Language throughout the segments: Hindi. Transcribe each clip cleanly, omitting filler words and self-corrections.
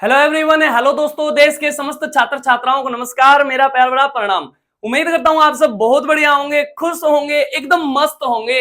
हेलो एवरीवन, हेलो दोस्तों, देश के समस्त छात्र छात्राओं को नमस्कार, मेरा प्यार भरा प्रणाम। उम्मीद करता हूं आप सब बहुत बढ़िया होंगे, खुश होंगे, एकदम मस्त होंगे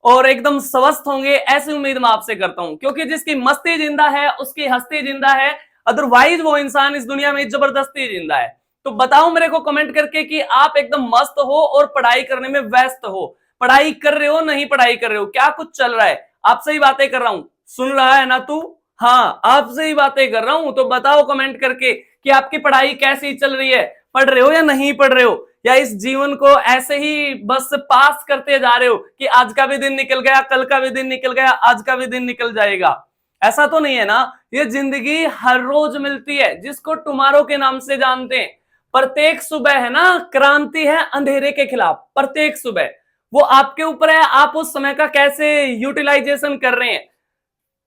और एकदम स्वस्थ होंगे। ऐसी उम्मीद मैं आपसे करता हूं, क्योंकि जिसकी मस्ती जिंदा है उसकी हस्ती जिंदा है, अदरवाइज वो इंसान इस दुनिया में जबरदस्ती जिंदा है। तो बताओ मेरे को कमेंट करके कि आप एकदम मस्त हो और पढ़ाई करने में व्यस्त हो। पढ़ाई कर रहे हो, नहीं पढ़ाई कर रहे हो, क्या कुछ चल रहा है? आपसे ही बातें कर रहा हूं, सुन रहा है ना तू? हाँ, आपसे ही बातें कर रहा हूं। तो बताओ कमेंट करके कि आपकी पढ़ाई कैसी चल रही है, पढ़ रहे हो या नहीं पढ़ रहे हो, या इस जीवन को ऐसे ही बस पास करते जा रहे हो कि आज का भी दिन निकल गया, कल का भी दिन निकल गया, आज का भी दिन निकल जाएगा। ऐसा तो नहीं है ना। ये जिंदगी हर रोज मिलती है, जिसको टुमारो के नाम से जानते हैं। प्रत्येक सुबह है ना, क्रांति है अंधेरे के खिलाफ। प्रत्येक सुबह वो आपके ऊपर है, आप उस समय का कैसे यूटिलाइजेशन कर रहे हैं।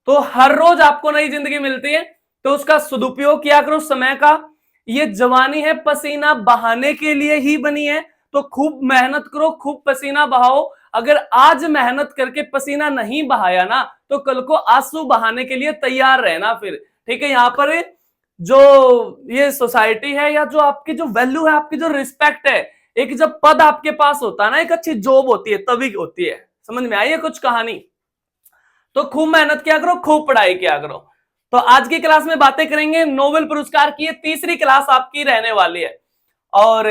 तो हर रोज आपको नई जिंदगी मिलती है, तो उसका सदुपयोग किया करो समय का। ये जवानी है पसीना बहाने के लिए ही बनी है, तो खूब मेहनत करो, खूब पसीना बहाओ। अगर आज मेहनत करके पसीना नहीं बहाया ना, तो कल को आंसू बहाने के लिए तैयार रहना फिर। ठीक है, यहाँ पर जो ये सोसाइटी है, या जो आपकी जो वैल्यू है, आपकी जो रिस्पेक्ट है, एक जब पद आपके पास होता है ना, एक अच्छी जॉब होती है, तभी होती है। समझ में आई है कुछ कहानी? तो खूब मेहनत किया करो, खूब पढ़ाई किया करो। तो आज की क्लास में बातें करेंगे नोबेल पुरस्कार की। तीसरी क्लास आपकी रहने वाली है, और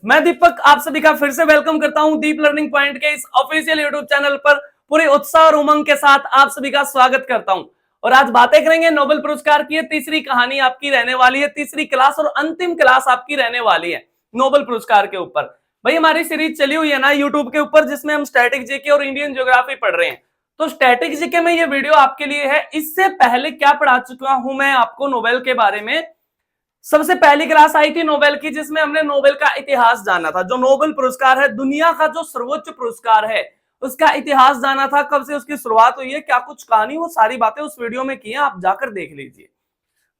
मैं दीपक आप सभी का फिर से वेलकम करता हूं दीप लर्निंग पॉइंट के इस ऑफिशियल यूट्यूब चैनल पर। पूरे उत्साह और उमंग के साथ आप सभी का स्वागत करता हूं। और आज बातें करेंगे नोबेल पुरस्कार की। तीसरी कहानी आपकी रहने वाली है, तीसरी क्लास और अंतिम क्लास आपकी रहने वाली है नोबेल पुरस्कार के ऊपर। भाई हमारी सीरीज चली हुई है ना यूट्यूब के ऊपर, जिसमें हम स्टैटिक जीके और इंडियन ज्योग्राफी पढ़ रहे हैं। तो स्टैटिक जीके में ये वीडियो आपके लिए है। इससे पहले क्या पढ़ा चुका हूं मैं आपको नोबेल के बारे में? सबसे पहली क्लास आई थी नोबेल की, जिसमें हमने नोबेल का इतिहास जाना था। जो नोबेल पुरस्कार है, दुनिया का जो सर्वोच्च पुरस्कार है, उसका इतिहास जाना था। कब से उसकी शुरुआत हुई है, क्या कुछ कहानी, वो सारी बातें उस वीडियो में की है, आप जाकर देख लीजिए।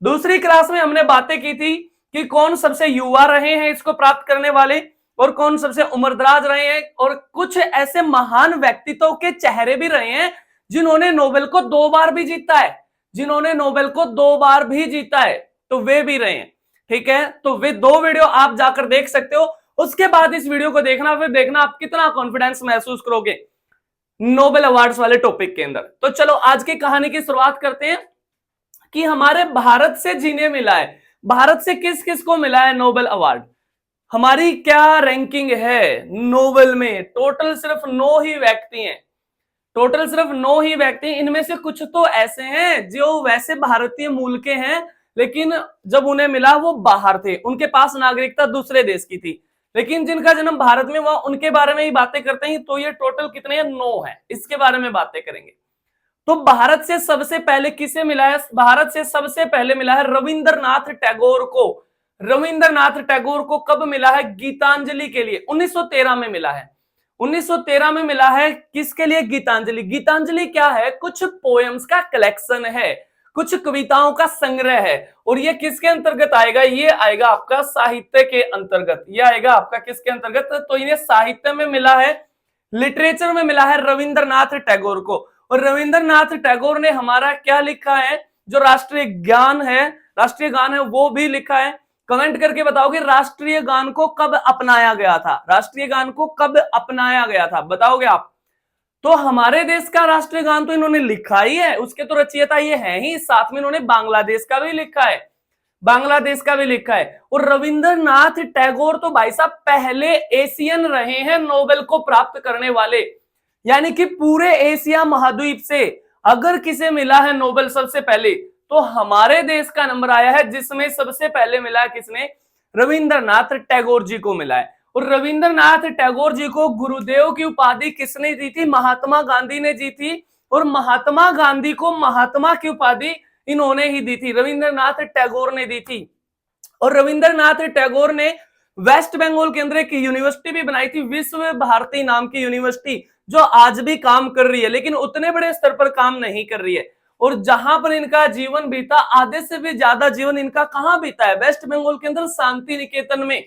दूसरी क्लास में हमने बातें की थी कि कौन सबसे युवा रहे हैं इसको प्राप्त करने वाले, और कौन सबसे उम्रदराज रहे हैं, और कुछ ऐसे महान व्यक्तित्व के चेहरे भी रहे हैं जिन्होंने नोबेल को 2 बार भी जीता है। जिन्होंने नोबेल को 2 बार भी जीता है, तो वे भी रहे हैं। ठीक है, तो वे 2 वीडियो आप जाकर देख सकते हो। उसके बाद इस वीडियो को देखना, फिर देखना आप कितना कॉन्फिडेंस महसूस करोगे नोबेल अवार्ड्स वाले टॉपिक के अंदर। तो चलो आज की कहानी की शुरुआत करते हैं कि हमारे भारत से जिन्हें मिला है, भारत से किस किस को मिला है नोबेल अवार्ड। हमारी क्या रैंकिंग है नोबेल में? टोटल सिर्फ 9 ही व्यक्ति हैं। टोटल सिर्फ 9 ही व्यक्ति। इनमें से कुछ तो ऐसे हैं जो वैसे भारतीय मूल के हैं, लेकिन जब उन्हें मिला वो बाहर थे, उनके पास नागरिकता दूसरे देश की थी, लेकिन जिनका जन्म भारत में हुआ उनके बारे में ही बातें करते हैं। तो ये टोटल कितने हैं? 9 है। इसके बारे में बातें करेंगे। तो भारत से सबसे पहले किसे मिला है? भारत से सबसे पहले मिला है रविंद्रनाथ टैगोर को। रविंद्रनाथ टैगोर को कब मिला है? गीतांजलि के लिए 1913 में मिला है। 1913 में मिला है। किसके लिए? गीतांजलि। गीतांजलि क्या है? कुछ पोएम्स का कलेक्शन है, कुछ कविताओं का संग्रह है। और ये किसके अंतर्गत आएगा? ये आएगा आपका साहित्य के अंतर्गत। ये आएगा आपका किसके अंतर्गत? तो इन्हें साहित्य में मिला है, लिटरेचर में मिला है रविंद्रनाथ टैगोर को। और रविंद्रनाथ टैगोर ने हमारा क्या लिखा है? जो राष्ट्रीय ज्ञान है, राष्ट्रीय गान है, वो भी लिखा है। कमेंट करके बताओगे राष्ट्रीय गान को कब अपनाया गया था? राष्ट्रीय गान को कब अपनाया गया था बताओगे आप? तो हमारे देश का राष्ट्रीय गान तो इन्होंने लिखा ही है, उसके तो रचयिता ये है ही। साथ में इन्होंने बांग्लादेश का भी लिखा है, बांग्लादेश का भी लिखा है। और रविंद्रनाथ टैगोर तो भाई साहब पहले एशियन रहे हैं नोबेल को प्राप्त करने वाले। यानी कि पूरे एशिया महाद्वीप से अगर किसे मिला है नोबेल सबसे पहले, तो हमारे देश का नंबर आया है, जिसमें सबसे पहले मिला है किसने? रविंद्रनाथ टैगोर जी को मिला है। और रविंद्रनाथ टैगोर जी को गुरुदेव की उपाधि किसने दी थी? महात्मा गांधी ने दी थी। और महात्मा गांधी को महात्मा की उपाधि इन्होंने ही दी थी, रविंद्रनाथ टैगोर ने दी थी। और रविंद्रनाथ टैगोर ने वेस्ट बंगाल के अंदर एक यूनिवर्सिटी भी बनाई थी, विश्व भारती नाम की यूनिवर्सिटी, जो आज भी काम कर रही है, लेकिन उतने बड़े स्तर पर काम नहीं कर रही है। और जहां पर इनका जीवन बीता, आधे से भी ज्यादा जीवन इनका कहां बीता है? वेस्ट बंगाल के अंदर शांति निकेतन में।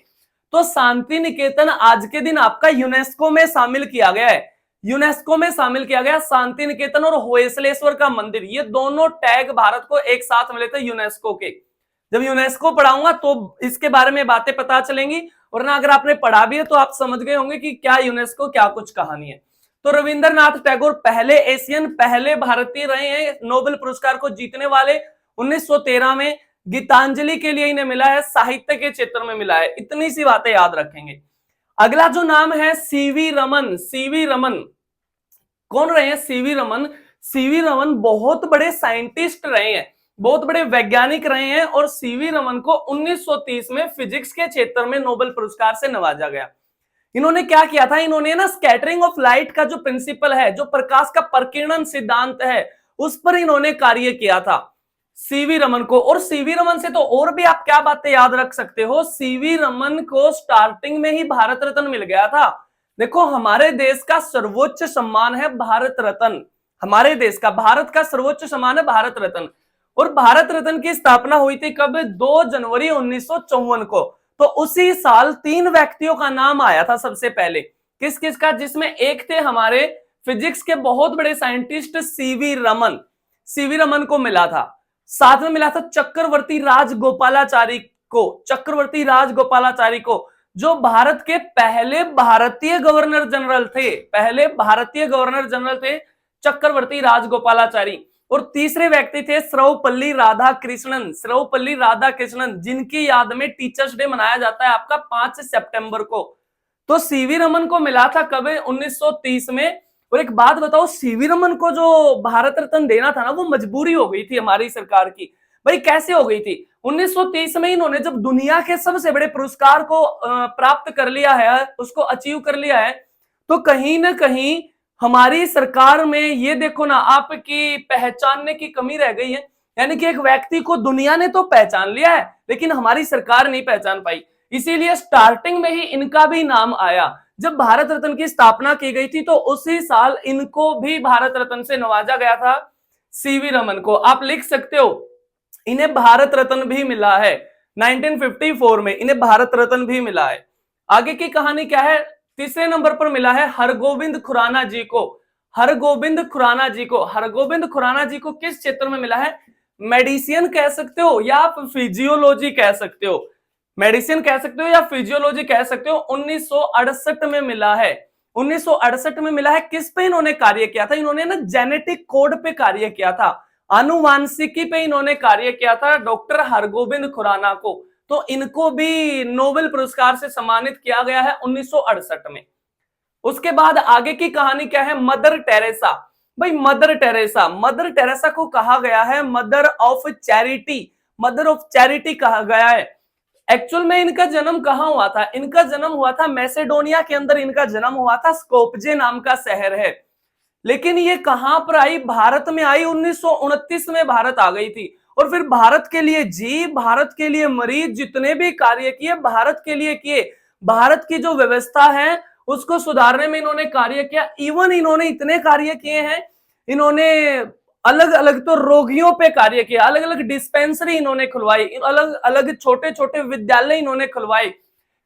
तो शांति निकेतन आज के दिन आपका यूनेस्को में शामिल किया गया है। यूनेस्को में शामिल किया गया शांति निकेतन और होयसलेश्वर का मंदिर, ये दोनों टैग भारत को एक साथ मिले थे यूनेस्को के। जब यूनेस्को पढ़ाऊंगा तो इसके बारे में बातें पता चलेंगी, वरना अगर आपने पढ़ा भी है तो आप समझ गए होंगे कि क्या यूनेस्को, क्या कुछ कहानी है। तो रविंद्रनाथ टैगोर पहले एशियन, पहले भारतीय रहे हैं नोबेल पुरस्कार को जीतने वाले। 1913 में गीतांजलि के लिए इन्हें मिला है, साहित्य के क्षेत्र में मिला है। इतनी सी बातें याद रखेंगे। अगला जो नाम है सीवी रमन। सीवी रमन कौन रहे हैं? सीवी रमन। सीवी रमन बहुत बड़े साइंटिस्ट रहे हैं, बहुत बड़े वैज्ञानिक रहे हैं, और सीवी रमन को 1930 में फिजिक्स के क्षेत्र में नोबेल पुरस्कार से नवाजा गया। इन्होंने क्या किया था? इन्होंने ना स्कैटरिंग ऑफ लाइट का जो प्रिंसिपल है, जो प्रकाश का प्रकीर्णन सिद्धांत है, उस पर इन्होंने कार्य किया था सीवी रमन को। और सीवी रमन से तो और भी आप क्या बातें याद रख सकते हो? सीवी रमन को स्टार्टिंग में ही भारत रत्न मिल गया था। देखो, हमारे देश का सर्वोच्च सम्मान है भारत रत्न। हमारे देश का, भारत का सर्वोच्च सम्मान है भारत रत्न। और भारत रत्न की स्थापना हुई थी कब? 2 जनवरी 1954 को। तो उसी साल 3 व्यक्तियों का नाम आया था सबसे पहले। किस किस का? जिसमें एक थे हमारे फिजिक्स के बहुत बड़े scientist CV Raman. CV Raman को मिला था। साथ में मिला था चक्रवर्ती राजगोपालाचारी को। चक्रवर्ती राजगोपालाचारी को, जो भारत के पहले भारतीय गवर्नर जनरल थे। पहले भारतीय गवर्नर जनरल थे चक्रवर्ती राजगोपालाचारी। और तीसरे व्यक्ति थे सर्वपल्ली राधाकृष्णन। सर्वपल्ली राधाकृष्णन, जिनकी याद में टीचर्स डे मनाया जाता है आपका 5 सितंबर को। तो सीवी रमन को मिला था कब? 1930 में। और एक बात बताओ, सीवी रमन को जो भारत रत्न देना था ना, वो मजबूरी हो गई थी हमारी सरकार की। भाई कैसे हो गई थी? 1930 में इन्होंने जब दुनिया के सबसे बड़े पुरस्कार को प्राप्त कर लिया है, उसको अचीव कर लिया है, तो कहीं ना कहीं हमारी सरकार में ये देखो ना, आपकी पहचानने की कमी रह गई है। यानी कि एक व्यक्ति को दुनिया ने तो पहचान लिया है, लेकिन हमारी सरकार नहीं पहचान पाई। इसीलिए स्टार्टिंग में ही इनका भी नाम आया। जब भारत रत्न की स्थापना की गई थी तो उसी साल इनको भी भारत रत्न से नवाजा गया था, सीवी रमन को। आप लिख सकते हो, इन्हें भारत रत्न भी मिला है 1954 में। इन्हें भारत रत्न भी मिला है। आगे की कहानी क्या है? तीसरे नंबर पर मिला है हरगोविंद खुराना जी को। हरगोविंद खुराना जी को। हरगोविंद खुराना जी को किस क्षेत्र में मिला है? मेडिसिन कह सकते हो या आप फिजियोलॉजी कह सकते हो। मेडिसिन कह सकते हो या फिजियोलॉजी कह सकते हो। 1968 में मिला है। 1968 में मिला है। किस पे इन्होंने कार्य किया था? इन्होंने ना जेनेटिक कोड पे कार्य किया था, आनुवांशिकी पे इन्होंने कार्य किया था, डॉक्टर हरगोविंद खुराना को। तो इनको भी नोबेल पुरस्कार से सम्मानित किया गया है 1968 में। उसके बाद आगे की कहानी क्या है? Mother Teresa. भाई मदर टेरेसा, मदर टेरेसा को कहा गया है mother of charity. Mother of charity कहा गया है। एक्चुअल में इनका जन्म कहां हुआ था? इनका जन्म हुआ था मैसेडोनिया के अंदर। इनका जन्म हुआ था, स्कोपजे नाम का शहर है। लेकिन ये कहां पर आई? भारत में आई। 1929 में भारत आ गई थी। और फिर भारत के लिए जी, भारत के लिए मरीज, जितने भी कार्य किए भारत के लिए किए। भारत की जो व्यवस्था है उसको सुधारने में इन्होंने कार्य किया। इवन इन्होंने इतने कार्य किए हैं, इन्होंने अलग अलग तो रोगियों पे कार्य किया, अलग अलग डिस्पेंसरी इन्होंने खुलवाई, अलग अलग छोटे छोटे विद्यालय इन्होंने खुलवाए।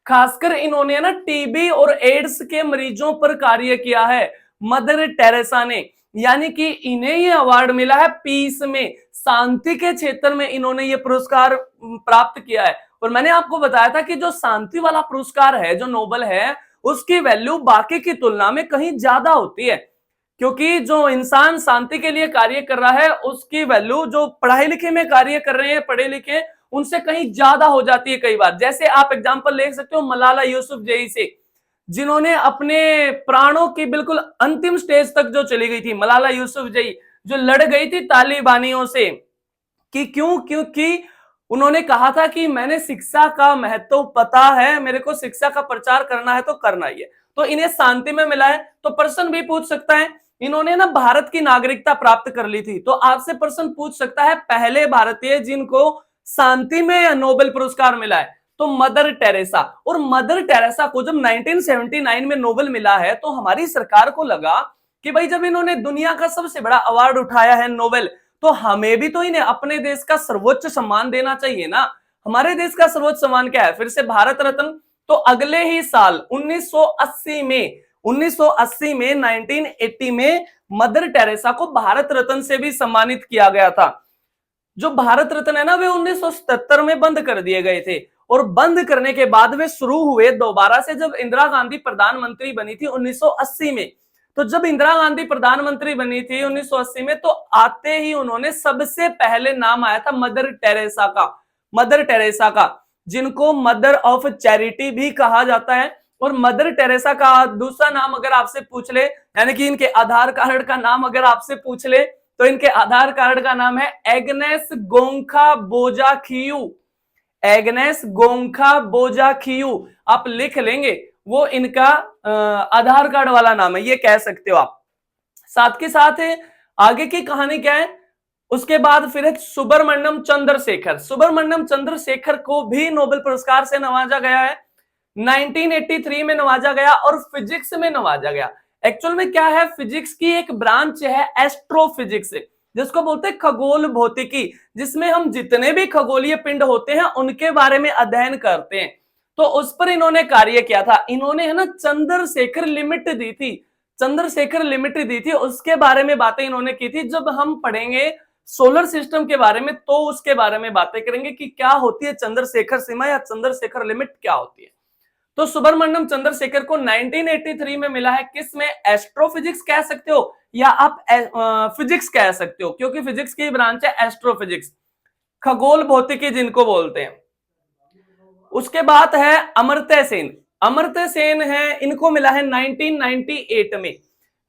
खासकर इन्होंने ना टीबी और एड्स के मरीजों पर कार्य किया है मदर टेरेसा ने। यानी कि इन्हें ये अवार्ड मिला है पीस में, शांति के क्षेत्र में इन्होंने ये पुरस्कार प्राप्त किया है। और मैंने आपको बताया था कि जो शांति वाला पुरस्कार है, जो नोबेल है, उसकी वैल्यू बाकी की तुलना में कहीं ज्यादा होती है। क्योंकि जो इंसान शांति के लिए कार्य कर रहा है, उसकी वैल्यू जो पढ़ाई लिखे में कार्य कर रहे हैं, पढ़े लिखे, उनसे कहीं ज्यादा हो जाती है कई बार। जैसे आप एग्जांपल ले सकते हो मलाला यूसुफजई से, जिन्होंने अपने प्राणों की बिल्कुल अंतिम स्टेज तक जो चली गई थी। मलाला यूसुफजई जो लड़ गई थी तालिबानियों से, कि क्यों? क्योंकि उन्होंने कहा था कि मैंने शिक्षा का महत्व पता है, मेरे को शिक्षा का प्रचार करना है तो करना ही है। तो इन्हें शांति में मिला है। तो प्रश्न भी पूछ सकता है, इन्होंने ना भारत की नागरिकता प्राप्त कर ली थी, तो आपसे प्रश्न पूछ सकता है पहले भारतीय जिनको शांति में नोबेल पुरस्कार मिला है, तो मदर टेरेसा। और मदर टेरेसा को जब 1979 में नोबेल मिला है, तो हमारी सरकार को लगा कि भाई जब इन्होंने दुनिया का सबसे बड़ा अवार्ड उठाया है नोबेल, तो हमें भी तो इन्हें अपने देश का सर्वोच्च सम्मान देना चाहिए ना। हमारे देश का सर्वोच्च सम्मान क्या है? फिर से भारत रत्न। तो अगले ही साल 1980 में 1980 में मदर टेरेसा को भारत रत्न से भी सम्मानित किया गया था। जो भारत रत्न है ना, वे 1977 में बंद कर दिए गए थे, और बंद करने के बाद वे शुरू हुए दोबारा से जब इंदिरा गांधी प्रधानमंत्री बनी थी 1980 में। तो जब इंदिरा गांधी प्रधानमंत्री बनी थी 1980 में, तो आते ही उन्होंने सबसे पहले नाम आया था मदर टेरेसा का, मदर टेरेसा का, जिनको मदर ऑफ चैरिटी भी कहा जाता है। और मदर टेरेसा का दूसरा नाम अगर आपसे पूछ ले, यानी कि इनके आधार कार्ड का नाम अगर आपसे पूछ ले, तो इनके आधार कार्ड का नाम है एग्नेस गोंखा बोजाखियू। एग्नेस गोंखा बोजाखियू आप लिख लेंगे, वो इनका आधार कार्ड वाला नाम है, ये कह सकते हो आप। साथ के साथ आगे की कहानी क्या है, उसके बाद फिर है सुब्रमण्यम चंद्रशेखर। सुब्रमण्यम चंद्रशेखर को भी नोबेल पुरस्कार से नवाजा गया है, 1983 में नवाजा गया, और फिजिक्स में नवाजा गया। एक्चुअल में क्या है, फिजिक्स की एक ब्रांच है एस्ट्रोफिजिक्स, जिसको बोलते हैं खगोल भौतिकी, जिसमें हम जितने भी खगोलीय पिंड होते हैं उनके बारे में अध्ययन करते हैं। तो उस पर इन्होंने कार्य किया था। इन्होंने है ना चंद्रशेखर लिमिट दी थी, चंद्रशेखर लिमिट दी थी, उसके बारे में बातें इन्होंने की थी। जब हम पढ़ेंगे सोलर सिस्टम के बारे में तो उसके बारे में बातें करेंगे कि क्या होती है चंद्रशेखर सीमा या चंद्रशेखर लिमिट क्या होती है। तो सुब्रमण्यम चंद्रशेखर को 1983 में मिला है, किस में, एस्ट्रोफिजिक्स कह सकते हो या आप फिजिक्स कह सकते हो, क्योंकि फिजिक्स की ब्रांच है एस्ट्रोफिजिक्स, खगोल भौतिकी जिनको बोलते हैं। उसके बाद है अमर्त्य सेन। अमर्त्य सेन है, इनको मिला है 1998 में।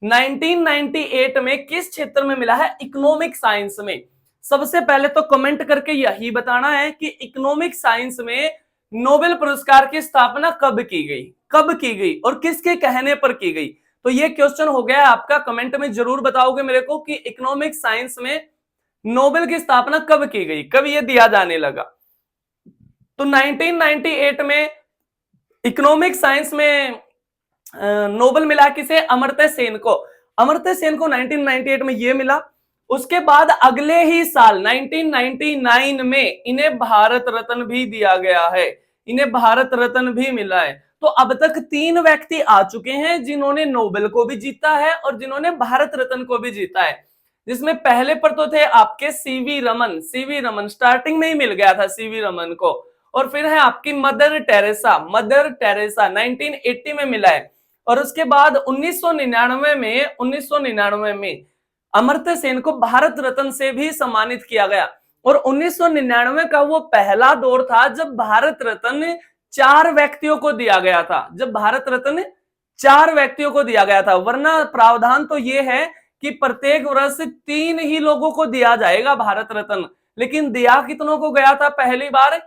1998 में किस क्षेत्र में मिला है, इकोनॉमिक साइंस में। सबसे पहले तो कमेंट करके यही बताना है कि इकोनॉमिक साइंस में नोबेल पुरस्कार की स्थापना कब की गई, कब की गई और किसके कहने पर की गई। तो ये क्वेश्चन हो गया आपका, कमेंट में जरूर बताओगे मेरे को कि इकोनॉमिक साइंस में नोबेल की स्थापना कब की गई, कब ये दिया जाने लगा। तो 1998 में इकोनॉमिक साइंस में नोबेल मिला किसे, अमर्त्य सेन को। अमर्त्य सेन को 1998 में ये मिला। उसके बाद अगले ही साल 1999 में इन्हें भारत रत्न भी दिया गया है, इन्हें भारत रत्न भी मिला है। तो अब तक 3 व्यक्ति आ चुके हैं जिन्होंने नोबेल को भी जीता है और जिन्होंने भारत रत्न को भी जीता है, जिसमें पहले पर तो थे आपके CV Raman. CV Raman starting में ही मिल गया था सीवी रमन को। और फिर है आपकी मदर टेरेसा, मदर टेरेसा 1980 में मिला है। और उसके बाद 1999 में अमर्त्य सेन को भारत रत्न से भी सम्मानित किया गया। और 1999 का वो पहला दौर था जब भारत रत्न 4 व्यक्तियों को दिया गया था, जब भारत रत्न 4 व्यक्तियों को दिया गया था। वरना प्रावधान तो ये है कि प्रत्येक वर्ष 3 ही लोगों को दिया जाएगा भारत रत्न, लेकिन दिया कितनों को गया था, पहली बार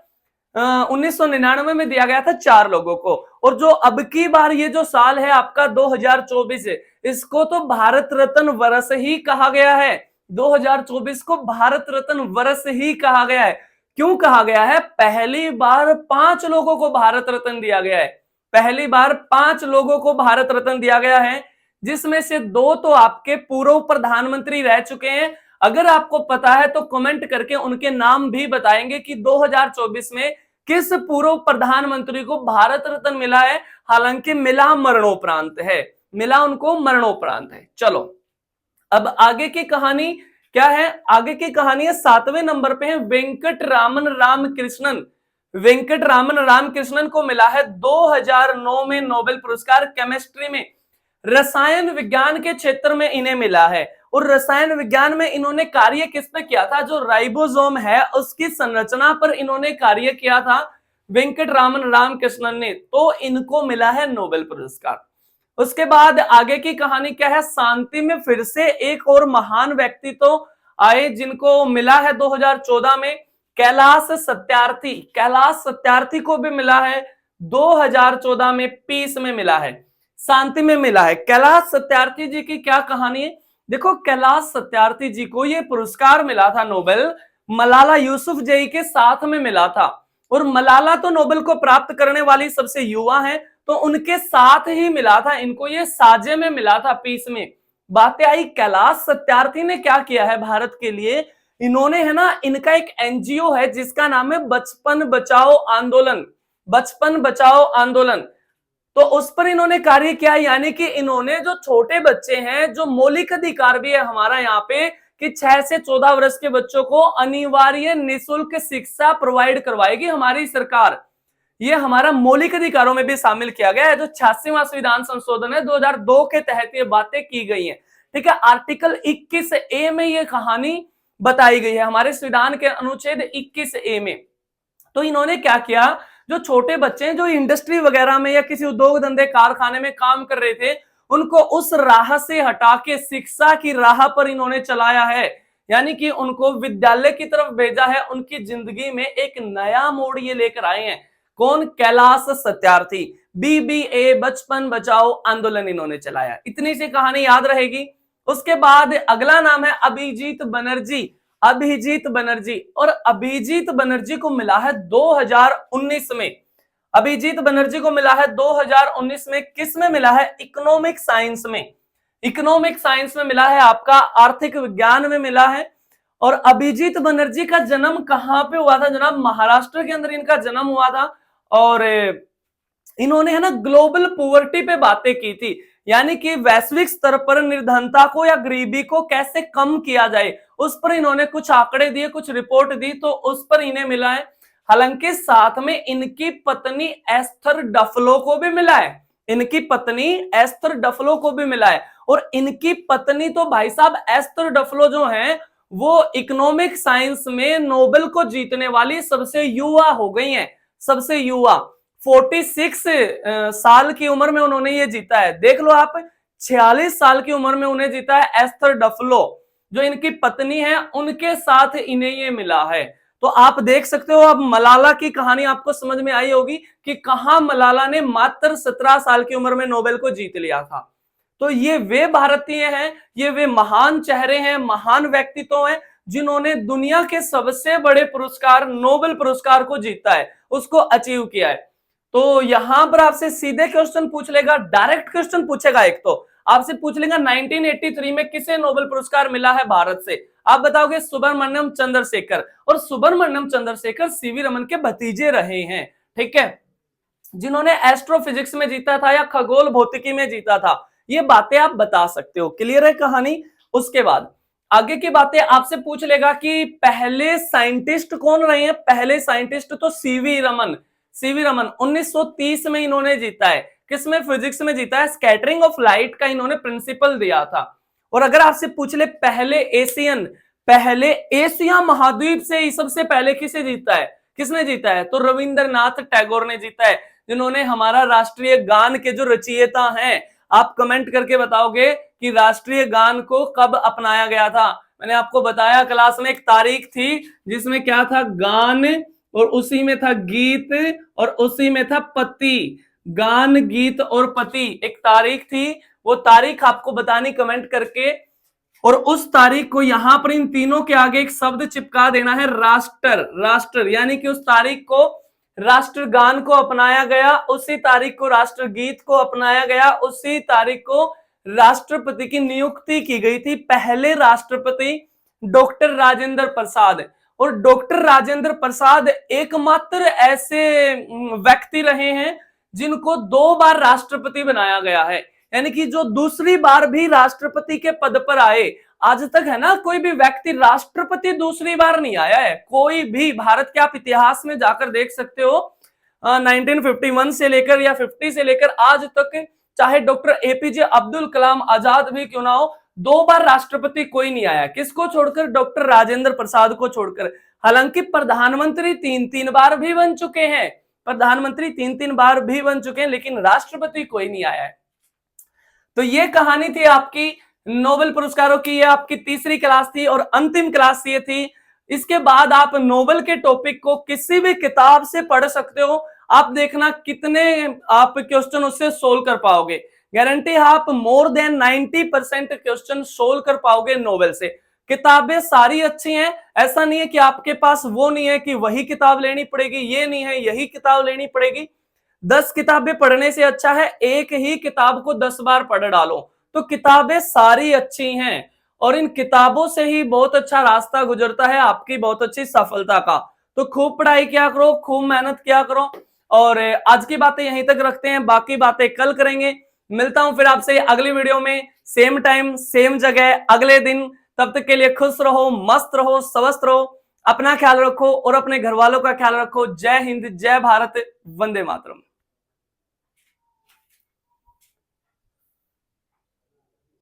1999 में दिया गया था 4 लोगों को। और जो अब की बार ये जो साल है आपका 2024 है, इसको तो भारत रत्न वर्ष ही कहा गया है। 2024 को भारत रत्न वर्ष ही कहा गया है। क्यों कहा गया है, पहली बार 5 लोगों को भारत रत्न दिया गया है, पहली बार 5 लोगों को भारत रत्न दिया गया है, जिसमें से 2 तो आपके पूर्व प्रधानमंत्री रह चुके हैं। अगर आपको पता है तो कमेंट करके उनके नाम भी बताएंगे कि 2024 में किस पूर्व प्रधानमंत्री को भारत रत्न मिला है। हालांकि मिला मरणोपरांत है, मिला उनको मरणोपरांत है। चलो अब आगे की कहानी क्या है, आगे की कहानी है 7वें नंबर पे है वेंकट रामन रामकृष्णन। वेंकट रामन रामकृष्णन को मिला है 2009 में नोबेल पुरस्कार केमिस्ट्री में, रसायन विज्ञान के क्षेत्र में इन्हें मिला है। और रसायन विज्ञान में इन्होंने कार्य किस पे किया था, जो राइबोसोम है उसकी संरचना पर इन्होंने कार्य किया था वेंकट रामन रामकृष्णन ने, तो इनको मिला है नोबेल पुरस्कार। उसके बाद आगे की कहानी क्या है, शांति में फिर से एक और महान व्यक्ति तो आए जिनको मिला है 2014 में, कैलाश सत्यार्थी। कैलाश सत्यार्थी को भी मिला है 2014 में, पीस में मिला है, शांति में मिला है। कैलाश सत्यार्थी जी की क्या कहानी है, देखो कैलाश सत्यार्थी जी को ये पुरस्कार मिला था नोबेल, मलाला यूसुफजई के साथ में मिला था। और मलाला तो नोबेल को प्राप्त करने वाली सबसे युवा है, तो उनके साथ ही मिला था इनको, ये साजे में मिला था, पीस में। बातें आई कैलाश सत्यार्थी ने क्या किया है भारत के लिए, इन्होंने है ना, इनका एक एनजीओ है जिसका नाम है बचपन बचाओ आंदोलन, बचपन बचाओ आंदोलन। तो उस पर इन्होंने कार्य किया, यानी कि इन्होंने जो छोटे बच्चे हैं, जो मौलिक अधिकार भी है हमारा यहाँ पे कि 6 से 14 वर्ष के बच्चों को अनिवार्य निःशुल्क शिक्षा प्रोवाइड करवाएगी हमारी सरकार। ये हमारा मौलिक अधिकारों में भी शामिल किया गया है। जो 86वां संविधान संशोधन है 2002 के तहत ये बातें की गई हैं। ठीक है, आर्टिकल 21A में ये कहानी बताई गई है, हमारे संविधान के अनुच्छेद 21A में। तो इन्होंने क्या किया, जो छोटे बच्चे जो इंडस्ट्री वगैरह में या किसी उद्योग धंधे कारखाने में काम कर रहे थे, उनको उस राह से हटा के शिक्षा की राह पर इन्होंने चलाया है, यानी कि उनको विद्यालय की तरफ भेजा है। उनकी जिंदगी में एक नया मोड़ ये लेकर आए हैं। कौन? कैलाश सत्यार्थी। BBA बचपन बचाओ आंदोलन इन्होंने चलाया। इतनी सी कहानी याद रहेगी। उसके बाद अगला नाम है अभिजीत बनर्जी। अभिजीत बनर्जी, और अभिजीत बनर्जी को मिला है 2019 में। अभिजीत बनर्जी को मिला है 2019 में। किस में मिला है? इकोनॉमिक साइंस में। इकोनॉमिक साइंस में मिला है, आपका आर्थिक विज्ञान में मिला है। और अभिजीत बनर्जी का जन्म कहां पे हुआ था जनाब? महाराष्ट्र के अंदर इनका जन्म हुआ था। और इन्होंने है ना ग्लोबल पॉवर्टी पे बातें की थी, यानी कि वैश्विक स्तर पर निर्धनता को या गरीबी को कैसे कम किया जाए, उस पर इन्होंने कुछ आंकड़े दिए, कुछ रिपोर्ट दी, तो उस पर इन्हें मिला है। हालांकि साथ में इनकी पत्नी एस्थर डफलो को भी मिला है। इनकी पत्नी एस्थर डफलो को भी मिला है। और इनकी पत्नी तो भाई साहब एस्थर डफलो जो है वो इकोनॉमिक साइंस में नोबेल को जीतने वाली सबसे युवा हो गई हैं। सबसे युवा 46 साल की उम्र में उन्होंने ये जीता है। देख लो आप, 46 साल की उम्र में उन्हें जीता है एस्थर डफलो, जो इनकी पत्नी है, उनके साथ इन्हें ये मिला है। तो आप देख सकते हो, अब मलाला की कहानी आपको समझ में आई होगी कि कहां मलाला ने मात्र 17 साल की उम्र में नोबेल को जीत लिया था। तो ये वे भारतीय हैं, ये वे महान चेहरे हैं, महान व्यक्तित्व हैं, जिन्होंने दुनिया के सबसे बड़े पुरस्कार नोबेल पुरस्कार को जीता है, उसको अचीव किया है। तो यहां पर आपसे सीधे क्वेश्चन पूछ लेगा, डायरेक्ट क्वेश्चन पूछेगा। एक तो आपसे पूछ लेगा 1983 में किसे नोबेल पुरस्कार मिला है भारत से? आप बताओगे सुब्रमण्यम चंद्रशेखर। और सुब्रमण्यम चंद्रशेखर सीवी रमन के भतीजे रहे हैं, ठीक है, जिन्होंने एस्ट्रोफिजिक्स में जीता था या खगोल भौतिकी में जीता था। ये बातें आप बता सकते हो। क्लियर है कहानी? उसके बाद आगे की बातें आपसे पूछ लेगा कि पहले साइंटिस्ट कौन रहे हैं। पहले साइंटिस्ट तो सीवी रमन। सीवी रमन 1930 में इन्होंने जीता है। किसमें? फिजिक्स में जीता है। स्कैटरिंग ऑफ लाइट का इन्होंने प्रिंसिपल दिया था। और अगर आपसे पूछ ले पहले एशिया महाद्वीप से सबसे पहले किसे जीता है? किसने जीता है? तो रविंद्रनाथ टैगोर ने जीता है, जिन्होंने हमारा राष्ट्रीय गान के जो रचयिता हैं। आप कमेंट करके बताओगे कि राष्ट्रीय गान को कब अपनाया गया था। मैंने आपको बताया क्लास में, एक तारीख थी जिसमें क्या था? गान, और उसी में था गीत, और उसी में था पति। गान, गीत और पति एक तारीख थी। वो तारीख आपको बतानी कमेंट करके, और उस तारीख को यहां पर इन तीनों के आगे एक शब्द चिपका देना है, राष्ट्र। राष्ट्र यानी कि उस तारीख को राष्ट्रगान को अपनाया गया, उसी तारीख को राष्ट्रगीत को अपनाया गया, उसी तारीख को राष्ट्रपति की नियुक्ति की गई थी। पहले राष्ट्रपति डॉक्टर राजेंद्र प्रसाद। और डॉक्टर राजेंद्र प्रसाद एकमात्र ऐसे व्यक्ति रहे हैं जिनको 2 बार राष्ट्रपति बनाया गया है, यानी कि जो दूसरी बार भी राष्ट्रपति के पद पर आए। आज तक है ना कोई भी व्यक्ति राष्ट्रपति दूसरी बार नहीं आया है, कोई भी। भारत के आप इतिहास में जाकर देख सकते हो, 1951 से लेकर या 50 से लेकर आज तक, चाहे डॉक्टर APJ अब्दुल कलाम आजाद भी क्यों ना हो, 2 बार राष्ट्रपति कोई नहीं आया। किसको छोड़कर? डॉक्टर राजेंद्र प्रसाद को छोड़कर। हालांकि प्रधानमंत्री 3-3 बार भी बन चुके हैं, प्रधानमंत्री 3-3 बार भी बन चुके हैं, लेकिन राष्ट्रपति कोई नहीं आया है। तो ये कहानी थी आपकी नोबेल पुरस्कारों की। ये आपकी तीसरी क्लास थी और अंतिम क्लास ये थी। इसके बाद आप नोबेल के टॉपिक को किसी भी किताब से पढ़ सकते हो। आप देखना कितने आप क्वेश्चन उससे सोल्व कर पाओगे। गारंटी है आप मोर देन 90% क्वेश्चन सोल्व कर पाओगे नोबेल से। किताबें सारी अच्छी हैं, ऐसा नहीं है कि आपके पास वो नहीं है कि वही किताब लेनी पड़ेगी, ये नहीं है यही किताब लेनी पड़ेगी। 10 किताबें पढ़ने से अच्छा है एक ही किताब को 10 बार पढ़ डालो। तो किताबें सारी अच्छी हैं और इन किताबों से ही बहुत अच्छा रास्ता गुजरता है आपकी बहुत अच्छी सफलता का। तो खूब पढ़ाई किया करो, खूब मेहनत किया करो। और आज की बातें यहीं तक रखते हैं, बाकी बातें कल करेंगे। मिलता हूं फिर आपसे अगली वीडियो में, सेम टाइम सेम जगह अगले दिन। तब तक के लिए खुश रहो, मस्त रहो, स्वस्थ रहो, अपना ख्याल रखो और अपने घर वालों का ख्याल रखो। जय हिंद, जय भारत, वंदे मातरम।